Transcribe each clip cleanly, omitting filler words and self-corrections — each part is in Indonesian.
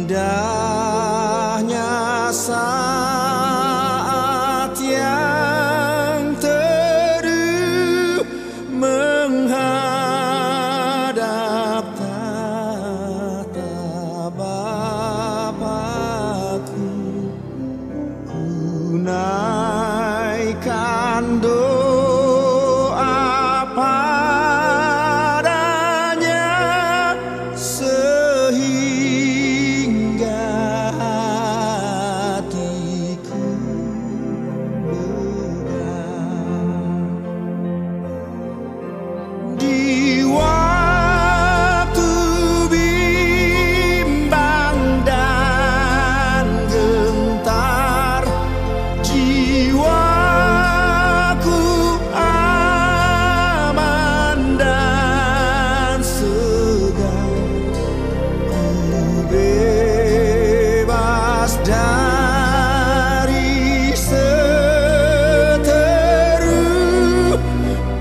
Indahnya saat yang teduh menghadap tatap Bapa-Ku. Ku naikkan doa padanya sehingga hatiku lega. Di waktu bimbang dan gentar, jiwaku aman dan segar. Ku bebas dari seteru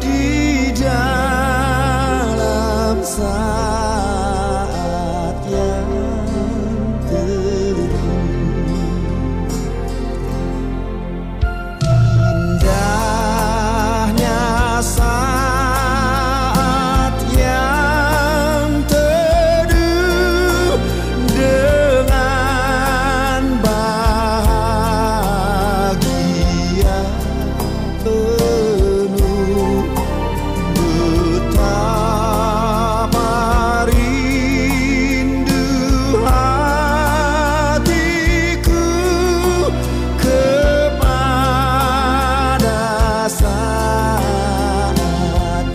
di dalam saat yang teduh. Indahnya saat yang teduh dengan bahagia penuh. Betapa rindu hatiku kepada saat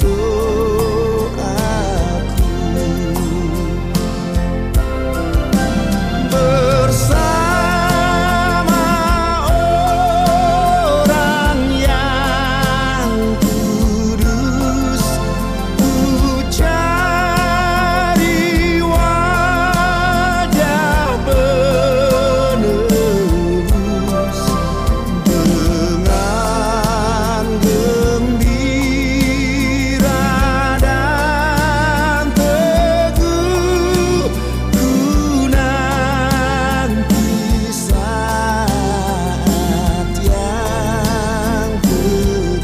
doaku. Bersama orang yang kudus, ku cari wajah penebus. Dengan gembira dan teguh, ku nanti saat yang teduh.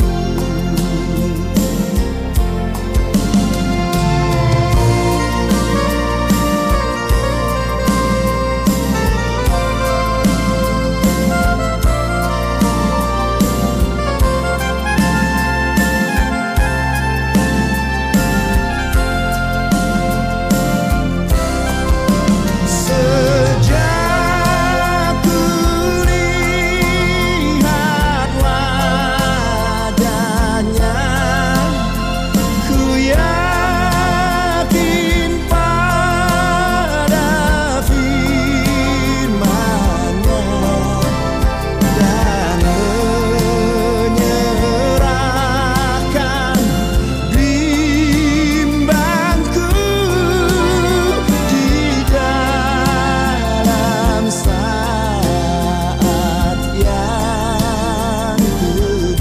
Sejak ku lihat wajahnya, ku yakin pada firman-Nya dan menyerahkan bimbangku di dalam saat yang teduh,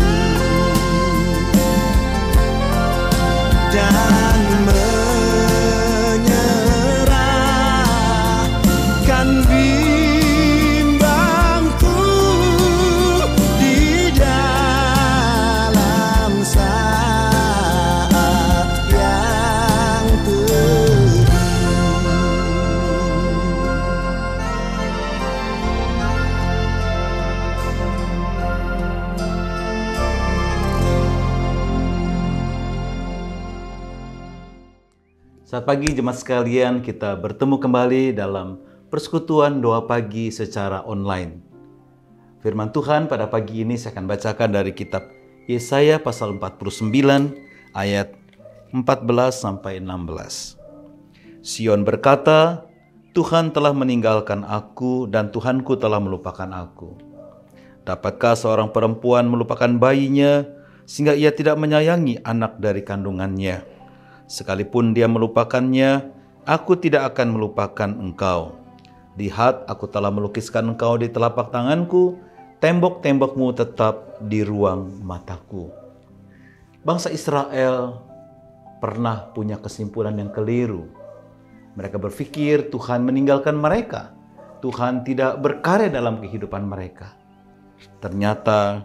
dan menyerahkan bimbangku di dalam saat yang teduh. Selamat pagi jemaat sekalian, kita bertemu kembali dalam persekutuan doa pagi secara online. Firman Tuhan pada pagi ini saya akan bacakan dari kitab Yesaya pasal 49 ayat 14 sampai 16. Sion berkata, Tuhan telah meninggalkan aku dan Tuhanku telah melupakan aku. Dapatkah seorang perempuan melupakan bayinya sehingga ia tidak menyayangi anak dari kandungannya? Sekalipun dia melupakannya, aku tidak akan melupakan engkau. Lihat, aku telah melukiskan engkau di telapak tanganku, tembok-tembokmu tetap di ruang mataku. Bangsa Israel pernah punya kesimpulan yang keliru. Mereka berpikir Tuhan meninggalkan mereka. Tuhan tidak berkarya dalam kehidupan mereka. Ternyata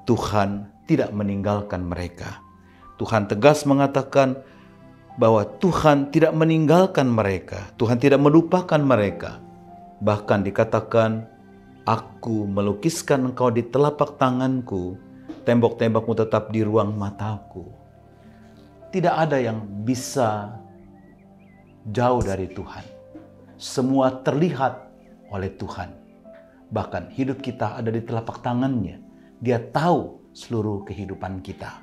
Tuhan tidak meninggalkan mereka. Tuhan tegas mengatakan bahwa Tuhan tidak meninggalkan mereka. Tuhan tidak melupakan mereka. Bahkan dikatakan, aku melukiskan engkau di telapak tanganku, tembok-tembokmu tetap di ruang mataku. Tidak ada yang bisa jauh dari Tuhan. Semua terlihat oleh Tuhan. Bahkan hidup kita ada di telapak tangannya. Dia tahu seluruh kehidupan kita.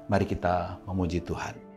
Mari kita memuji Tuhan.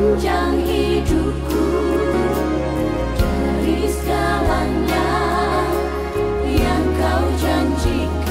Sepanjang hidupku, dari segalanya yang kau janjikan.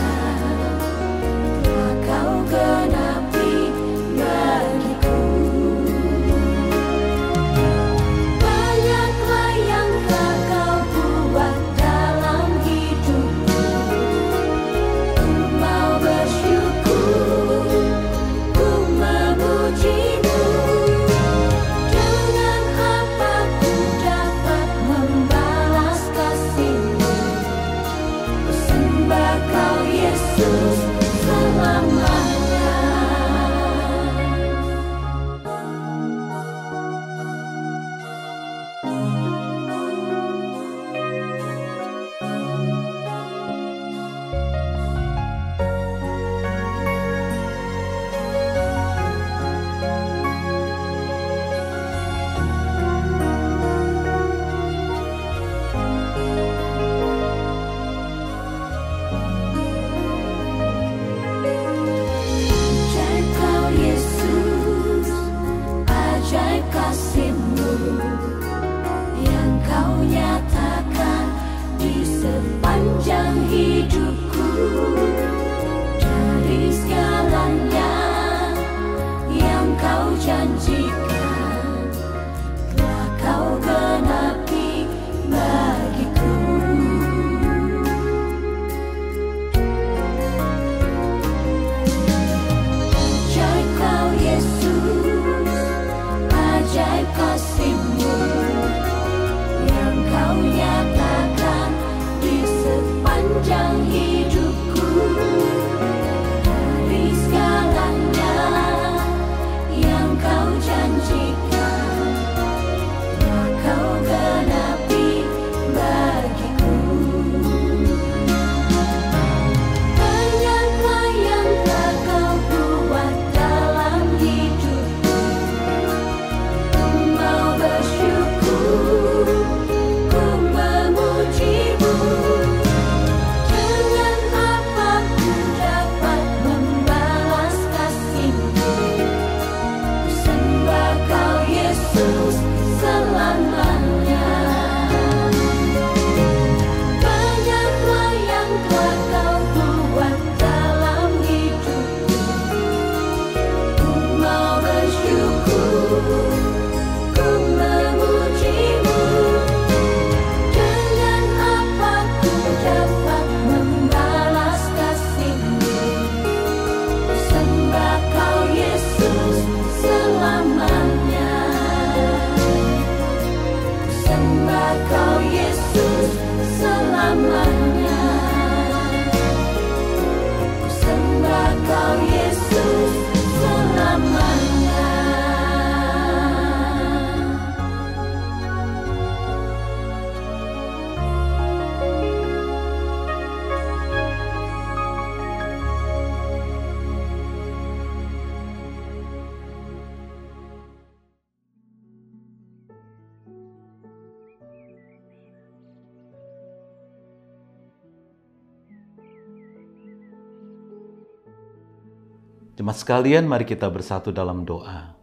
Jemaat sekalian, mari kita bersatu dalam doa.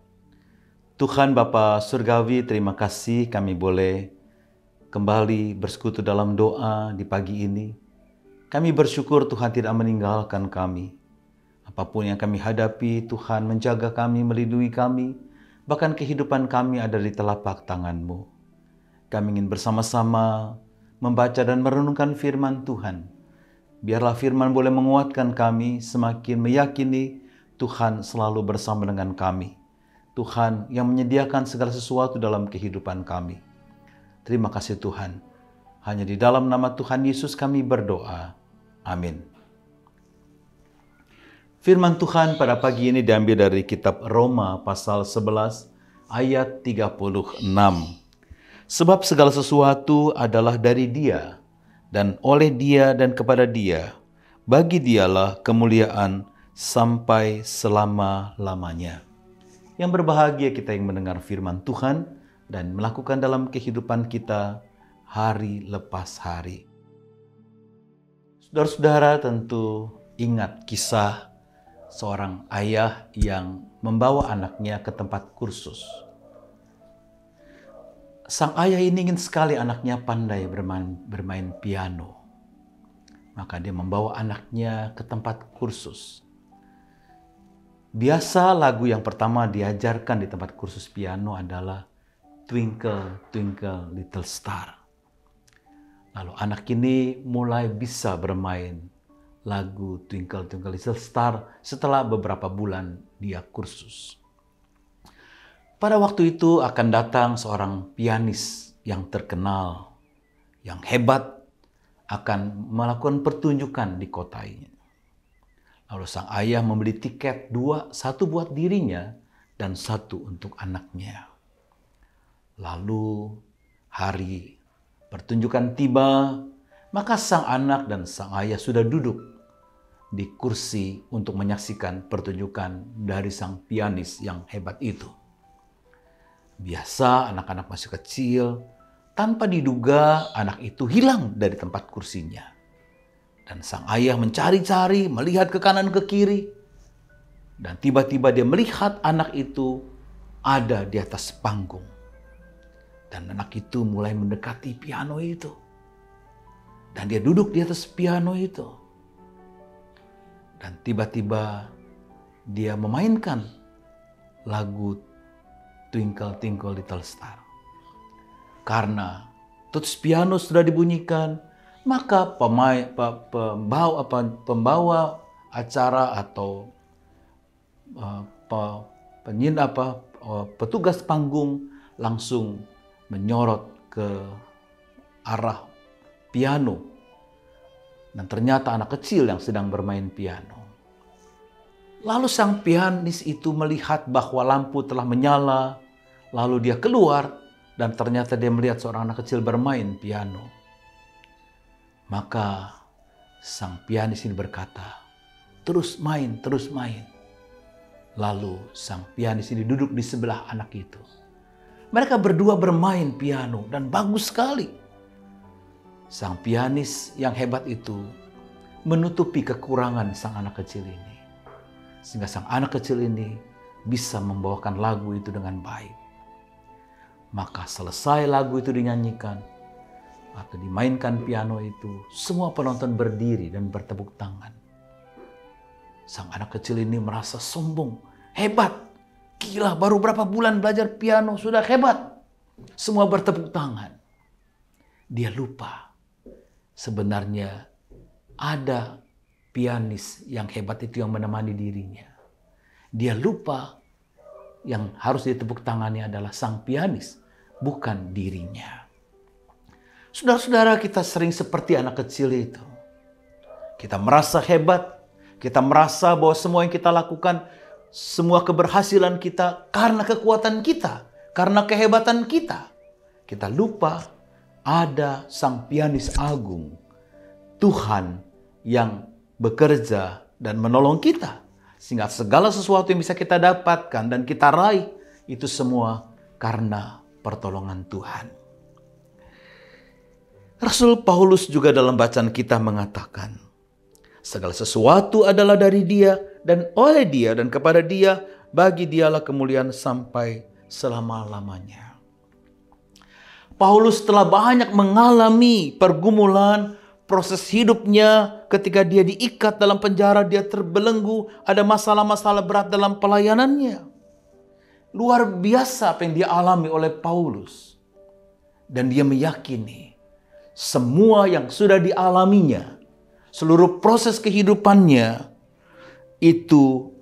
Tuhan Bapa Surgawi, terima kasih kami boleh kembali bersekutu dalam doa di pagi ini. Kami bersyukur Tuhan tidak meninggalkan kami. Apapun yang kami hadapi, Tuhan menjaga kami, melindungi kami. Bahkan kehidupan kami ada di telapak tangan-Mu. Kami ingin bersama-sama membaca dan merenungkan firman Tuhan. Biarlah firman boleh menguatkan kami, semakin meyakini Tuhan selalu bersama dengan kami. Tuhan yang menyediakan segala sesuatu dalam kehidupan kami. Terima kasih Tuhan. Hanya di dalam nama Tuhan Yesus kami berdoa. Amin. Firman Tuhan pada pagi ini diambil dari kitab Roma pasal 11 ayat 36. Sebab segala sesuatu adalah dari Dia, dan oleh Dia dan kepada Dia. Bagi Dialah kemuliaan sampai selama-lamanya. Yang berbahagia kita yang mendengar firman Tuhan dan melakukan dalam kehidupan kita hari lepas hari. Saudara-saudara tentu ingat kisah seorang ayah yang membawa anaknya ke tempat kursus. Sang ayah ini ingin sekali anaknya pandai bermain piano. Maka dia membawa anaknya ke tempat kursus. Biasa lagu yang pertama diajarkan di tempat kursus piano adalah Twinkle, Twinkle, Little Star. Lalu anak ini mulai bisa bermain lagu Twinkle, Twinkle, Little Star setelah beberapa bulan dia kursus. Pada waktu itu akan datang seorang pianis yang terkenal, yang hebat, akan melakukan pertunjukan di kota ini. Lalu sang ayah membeli tiket satu buat dirinya dan satu untuk anaknya. Lalu hari pertunjukan tiba, maka sang anak dan sang ayah sudah duduk di kursi untuk menyaksikan pertunjukan dari sang pianis yang hebat itu. Biasa anak-anak masih kecil, tanpa diduga anak itu hilang dari tempat kursinya. Dan sang ayah mencari-cari, melihat ke kanan ke kiri. Dan tiba-tiba dia melihat anak itu ada di atas panggung. Dan anak itu mulai mendekati piano itu. Dan dia duduk di atas piano itu. Dan tiba-tiba dia memainkan lagu Twinkle, Twinkle, Little Star. Karena tuts piano sudah dibunyikan, maka pembawa acara atau petugas panggung langsung menyorot ke arah piano. Dan ternyata anak kecil yang sedang bermain piano. Lalu sang pianis itu melihat bahwa lampu telah menyala. Lalu dia keluar dan ternyata dia melihat seorang anak kecil bermain piano. Maka sang pianis ini berkata, terus main, terus main. Lalu sang pianis ini duduk di sebelah anak itu. Mereka berdua bermain piano dan bagus sekali. Sang pianis yang hebat itu menutupi kekurangan sang anak kecil ini. Sehingga sang anak kecil ini bisa membawakan lagu itu dengan baik. Maka selesai lagu itu dinyanyikan atau dimainkan piano itu, semua penonton berdiri dan bertepuk tangan. Sang anak kecil ini merasa sombong, hebat. Gila, baru berapa bulan belajar piano sudah hebat. Semua bertepuk tangan. Dia lupa sebenarnya ada pianis yang hebat itu yang menemani dirinya. Dia lupa yang harus ditepuk tangannya adalah sang pianis, bukan dirinya. Saudara-saudara, kita sering seperti anak kecil itu. Kita merasa hebat, kita merasa bahwa semua yang kita lakukan, semua keberhasilan kita karena kekuatan kita, karena kehebatan kita. Kita lupa ada sang pianis agung, Tuhan yang bekerja dan menolong kita. Sehingga segala sesuatu yang bisa kita dapatkan dan kita raih, itu semua karena pertolongan Tuhan. Rasul Paulus juga dalam bacaan kita mengatakan, segala sesuatu adalah dari Dia, dan oleh Dia dan kepada Dia, bagi Dialah kemuliaan sampai selama-lamanya. Paulus telah banyak mengalami pergumulan, proses hidupnya ketika dia diikat dalam penjara, dia terbelenggu, ada masalah-masalah berat dalam pelayanannya. Luar biasa apa yang dia alami oleh Paulus. Dan dia meyakini semua yang sudah dialaminya, seluruh proses kehidupannya, itu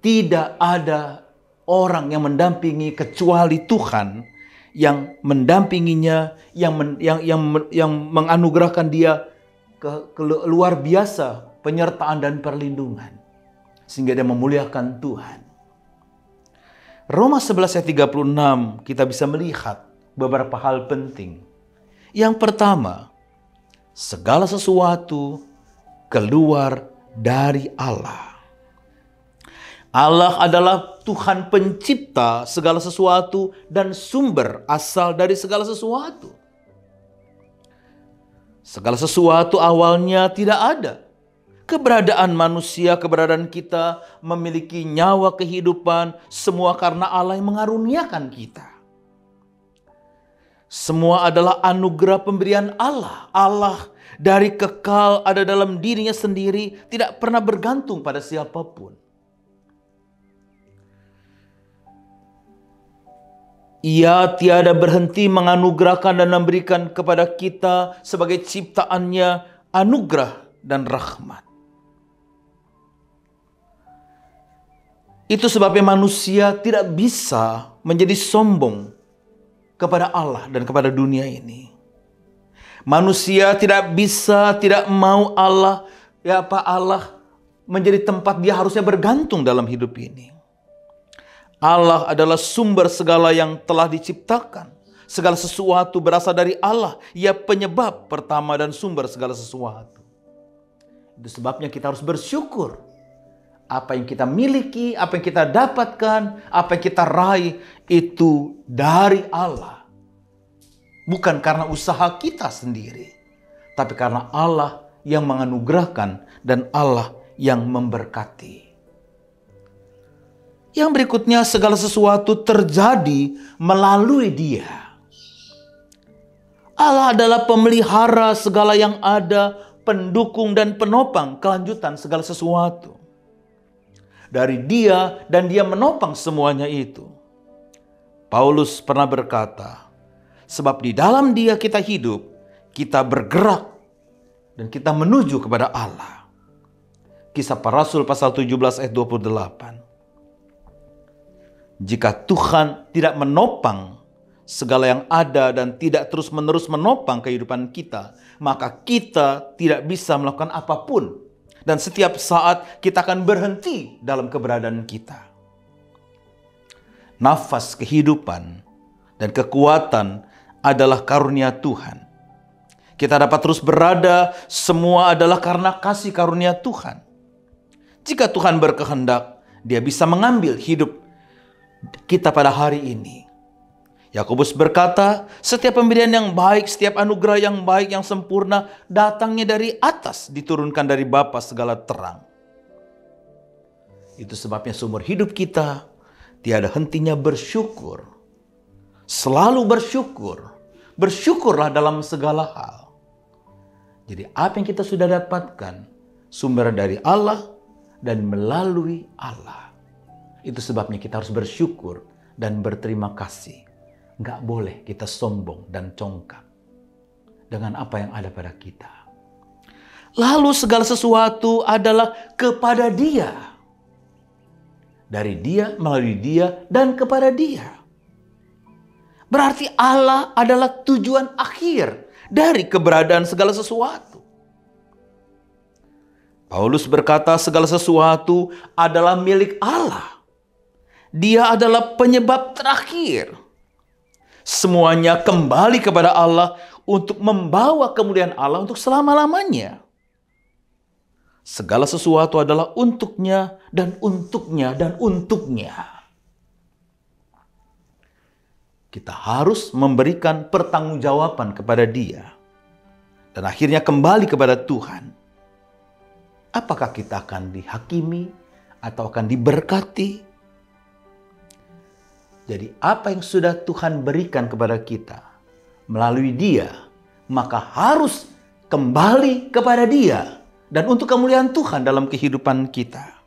tidak ada orang yang mendampingi kecuali Tuhan yang mendampinginya, yang menganugerahkan dia ke luar biasa penyertaan dan perlindungan, sehingga dia memuliakan Tuhan. Roma 11 ayat 36 kita bisa melihat beberapa hal penting. Yang pertama, segala sesuatu keluar dari Allah. Allah adalah Tuhan pencipta segala sesuatu dan sumber asal dari segala sesuatu. Segala sesuatu awalnya tidak ada. Keberadaan manusia, keberadaan kita, memiliki nyawa kehidupan, semua karena Allah yang mengaruniakan kita. Semua adalah anugerah pemberian Allah. Allah dari kekal ada dalam dirinya sendiri, tidak pernah bergantung pada siapapun. Ia tiada berhenti menganugerahkan dan memberikan kepada kita sebagai ciptaannya anugerah dan rahmat. Itu sebabnya manusia tidak bisa menjadi sombong kepada Allah dan kepada dunia ini. Manusia tidak bisa, tidak mau Allah menjadi tempat dia harusnya bergantung dalam hidup ini. Allah adalah sumber segala yang telah diciptakan. Segala sesuatu berasal dari Allah. Ia penyebab pertama dan sumber segala sesuatu. Itu sebabnya kita harus bersyukur. Apa yang kita miliki, apa yang kita dapatkan, apa yang kita raih, itu dari Allah. Bukan karena usaha kita sendiri, tapi karena Allah yang menganugerahkan dan Allah yang memberkati. Yang berikutnya, segala sesuatu terjadi melalui Dia. Allah adalah pemelihara segala yang ada, pendukung dan penopang kelanjutan segala sesuatu. Dari Dia dan Dia menopang semuanya itu. Paulus pernah berkata, sebab di dalam Dia kita hidup, kita bergerak, dan kita menuju kepada Allah. Kisah Para Rasul pasal 17 ayat 28. Jika Tuhan tidak menopang segala yang ada dan tidak terus-menerus menopang kehidupan kita, maka kita tidak bisa melakukan apapun. Dan setiap saat kita akan berhenti dalam keberadaan kita. Nafas kehidupan dan kekuatan adalah karunia Tuhan. Kita dapat terus berada, semua adalah karena kasih karunia Tuhan. Jika Tuhan berkehendak, Dia bisa mengambil hidup kita pada hari ini. Yakobus berkata, setiap pemberian yang baik, setiap anugerah yang baik, yang sempurna, datangnya dari atas, diturunkan dari Bapa segala terang. Itu sebabnya seumur hidup kita tiada hentinya bersyukur. Selalu bersyukur. Bersyukurlah dalam segala hal. Jadi apa yang kita sudah dapatkan, sumber dari Allah dan melalui Allah. Itu sebabnya kita harus bersyukur dan berterima kasih. Nggak boleh kita sombong dan congkak dengan apa yang ada pada kita. Lalu segala sesuatu adalah kepada Dia. Dari Dia, melalui Dia, dan kepada Dia. Berarti Allah adalah tujuan akhir dari keberadaan segala sesuatu. Paulus berkata segala sesuatu adalah milik Allah. Dia adalah penyebab terakhir. Semuanya kembali kepada Allah untuk membawa kemuliaan Allah untuk selama-lamanya. Segala sesuatu adalah untuknya dan untuknya dan untuknya. Kita harus memberikan pertanggungjawaban kepada Dia. Dan akhirnya kembali kepada Tuhan. apakah kita akan dihakimi atau akan diberkati? Jadi apa yang sudah Tuhan berikan kepada kita melalui Dia, maka harus kembali kepada Dia dan untuk kemuliaan Tuhan dalam kehidupan kita.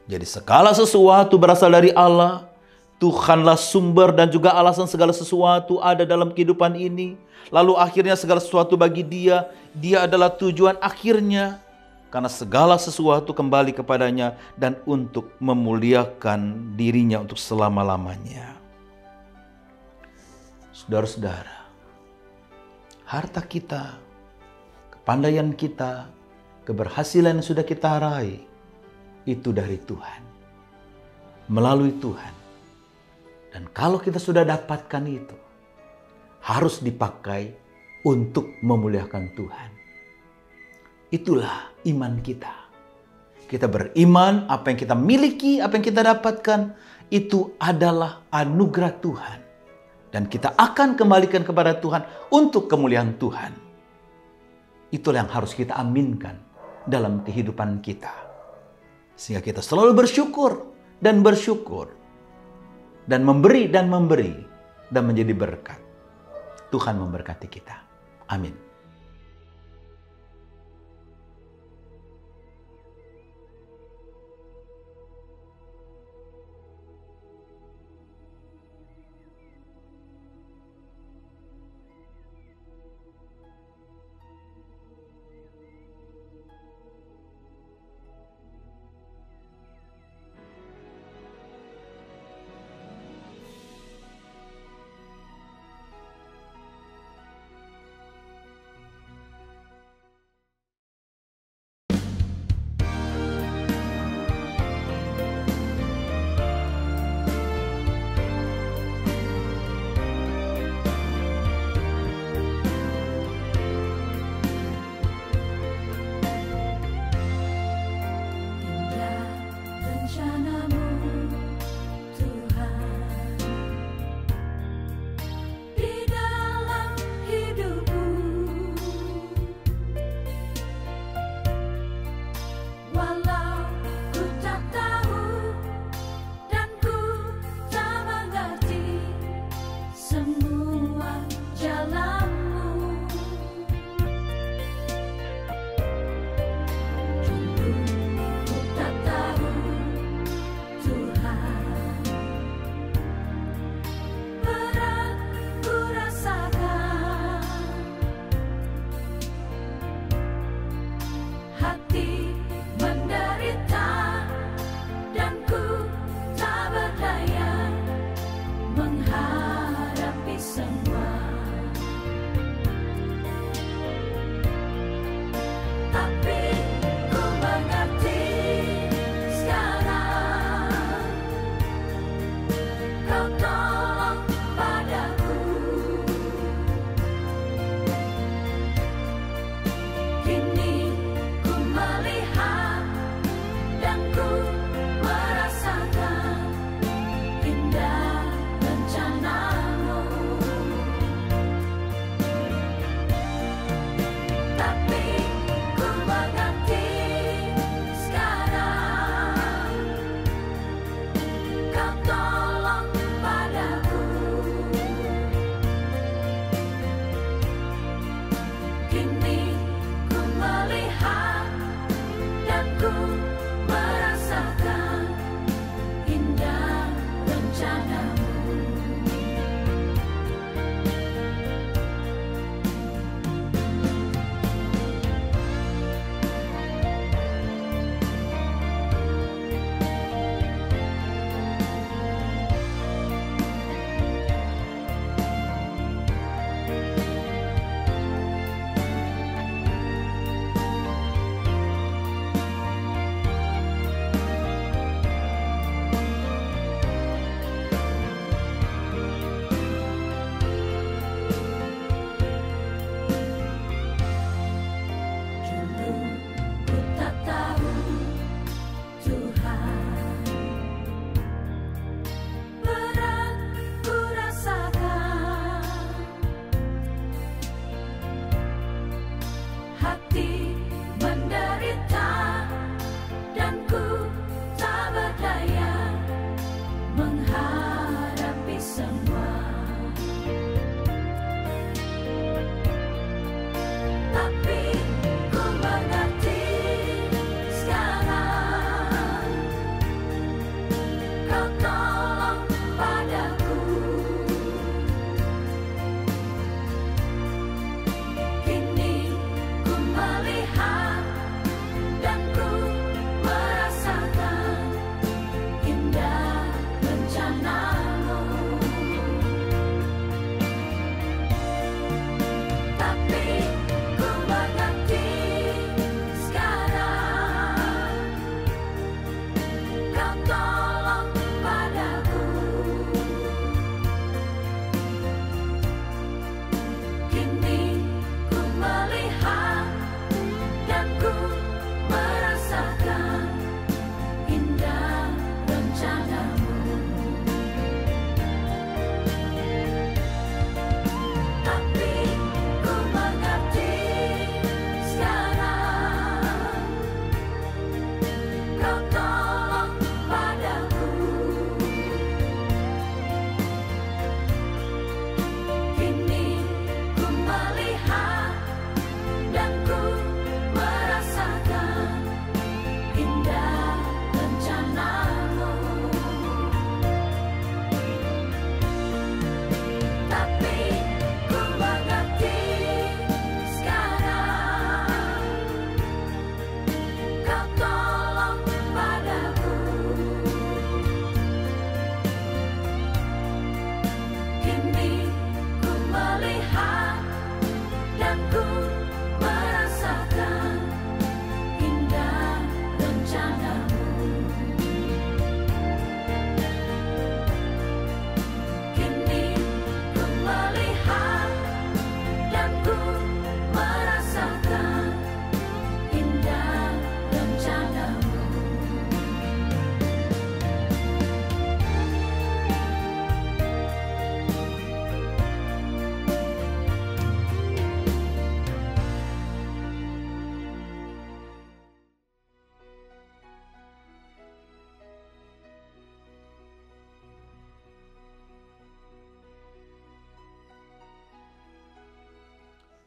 Jadi segala sesuatu berasal dari Allah. Tuhanlah sumber dan juga alasan segala sesuatu ada dalam kehidupan ini. Lalu akhirnya segala sesuatu bagi Dia. Dia adalah tujuan akhirnya. Karena segala sesuatu kembali kepadanya dan untuk memuliakan dirinya untuk selama-lamanya. Saudara-saudara, harta kita, kepandaian kita, keberhasilan yang sudah kita raih, itu dari Tuhan. Melalui Tuhan. Dan kalau kita sudah dapatkan itu, harus dipakai untuk memuliakan Tuhan. Itulah iman kita. Kita beriman apa yang kita miliki, apa yang kita dapatkan, itu adalah anugerah Tuhan. Dan kita akan kembalikan kepada Tuhan untuk kemuliaan Tuhan. Itulah yang harus kita aminkan dalam kehidupan kita. Sehingga kita selalu bersyukur dan bersyukur. Dan memberi dan menjadi berkat. Tuhan memberkati kita. Amin.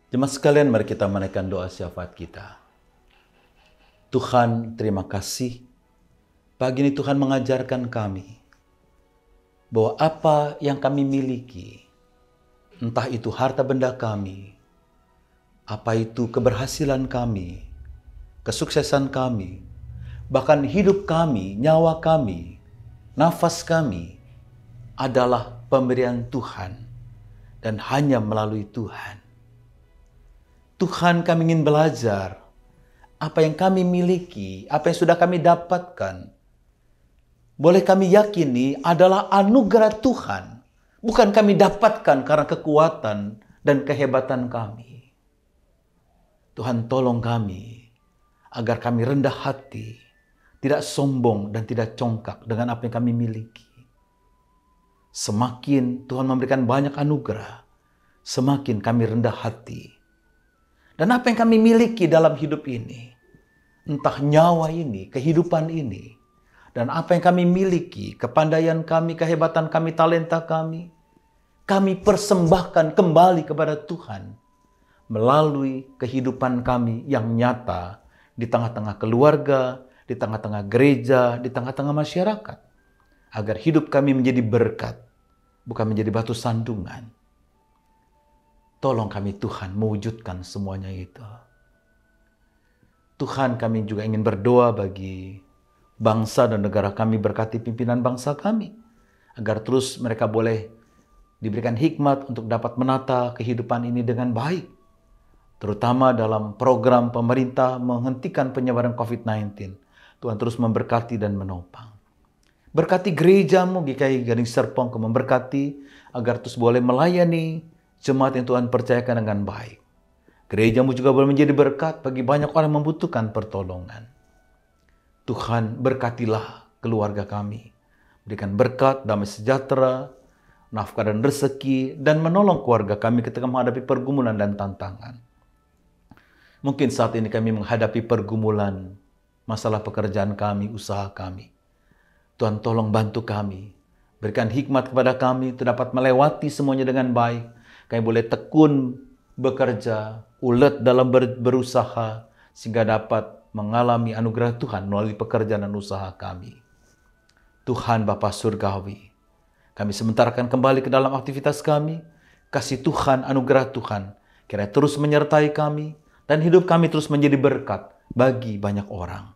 Jemaat sekalian, mari kita menaikkan doa syafaat kita. Tuhan, terima kasih. Pagi ini Tuhan mengajarkan kami bahwa apa yang kami miliki, entah itu harta benda kami, apa itu keberhasilan kami, kesuksesan kami, bahkan hidup kami, nyawa kami, nafas kami, adalah pemberian Tuhan dan hanya melalui Tuhan. Tuhan, kami ingin belajar apa yang kami miliki, apa yang sudah kami dapatkan, boleh kami yakini adalah anugerah Tuhan, bukan kami dapatkan karena kekuatan dan kehebatan kami. Tuhan, tolong kami agar kami rendah hati, tidak sombong dan tidak congkak dengan apa yang kami miliki. Semakin Tuhan memberikan banyak anugerah, semakin kami rendah hati. Dan apa yang kami miliki dalam hidup ini, entah nyawa ini, kehidupan ini, dan apa yang kami miliki, kepandaian kami, kehebatan kami, talenta kami persembahkan kembali kepada Tuhan melalui kehidupan kami yang nyata di tengah-tengah keluarga, di tengah-tengah gereja, di tengah-tengah masyarakat, agar hidup kami menjadi berkat, bukan menjadi batu sandungan. Tolong kami Tuhan mewujudkan semuanya itu. Tuhan, kami juga ingin berdoa bagi bangsa dan negara kami, berkati pimpinan bangsa kami, agar terus mereka boleh diberikan hikmat untuk dapat menata kehidupan ini dengan baik, terutama dalam program pemerintah menghentikan penyebaran COVID-19. Tuhan terus memberkati dan menopang. Berkati gerejamu GKI Gading Serpong, memberkati agar terus boleh melayani jemaat yang Tuhan percayakan dengan baik. Gerejamu juga boleh menjadi berkat bagi banyak orang yang membutuhkan pertolongan. Tuhan, berkatilah keluarga kami. Berikan berkat, damai sejahtera, nafkah dan rezeki, dan menolong keluarga kami ketika menghadapi pergumulan dan tantangan. Mungkin saat ini kami menghadapi pergumulan, masalah pekerjaan kami, usaha kami. Tuhan, tolong bantu kami. Berikan hikmat kepada kami untuk dapat melewati semuanya dengan baik. Kami boleh tekun bekerja, ulet dalam berusaha, sehingga dapat mengalami anugerah Tuhan melalui pekerjaan dan usaha kami. Tuhan Bapa Surgawi, kami sementara akan kembali ke dalam aktivitas kami. Kasih Tuhan, anugerah Tuhan, kiranya terus menyertai kami, dan hidup kami terus menjadi berkat bagi banyak orang.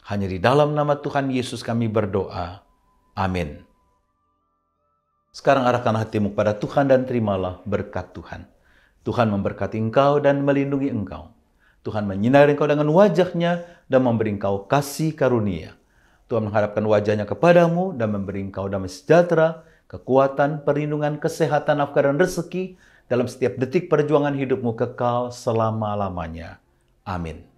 Hanya di dalam nama Tuhan Yesus kami berdoa. Amin. Sekarang arahkan hatimu kepada Tuhan dan terimalah berkat Tuhan. Tuhan memberkati engkau dan melindungi engkau. Tuhan menyinari engkau dengan wajahnya dan memberi engkau kasih karunia. Tuhan menghadapkan wajahnya kepadamu dan memberi engkau damai sejahtera, kekuatan, perlindungan, kesehatan, nafkah dan rezeki dalam setiap detik perjuangan hidupmu kekal selama-lamanya. Amin.